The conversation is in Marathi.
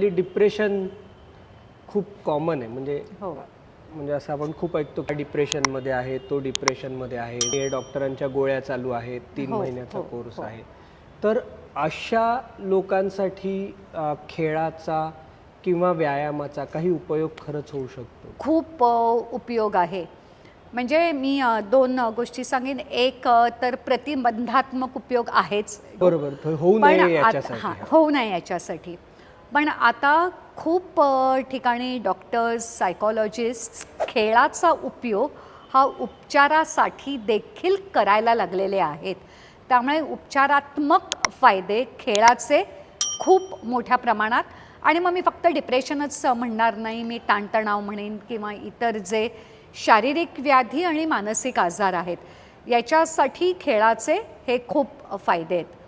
डिप्रेशन खूप कॉमन आहे. हो. म्हणजे असं आपण खूप ऐकतो की डिप्रेशनमध्ये आहे, तो डिप्रेशनमध्ये आहे, हे डॉक्टरांच्या गोळ्या चालू आहेत, 3 हो, महिन्याचा हो, कोर्स हो. आहे. तर अशा लोकांसाठी खेळाचा किंवा व्यायामाचा काही उपयोग खरंच होऊ शकतो? खूप उपयोग आहे. म्हणजे मी 2 गोष्टी सांगेन. एक तर प्रतिबंधात्मक उपयोग आहेच. बरोबर, तर होऊ पण नये याच्यासाठी. होऊ नये याच्यासाठी. पण आता खूप ठिकाणी डॉक्टर्स, सायकॉलॉजिस्ट खेळाचा उपयोग हा उपचारासाठी देखील करायला लागलेले आहेत. त्यामुळे उपचारात्मक फायदे खेळाचे खूप मोठ्या प्रमाणात. आणि मग मी फक्त डिप्रेशनच म्हणणार नाही, मी ताणतणाव म्हणेन किंवा इतर जे शारीरिक व्याधी आणि मानसिक आजार आहेत याच्यासाठी खेळाचे हे खूप फायदे आहेत.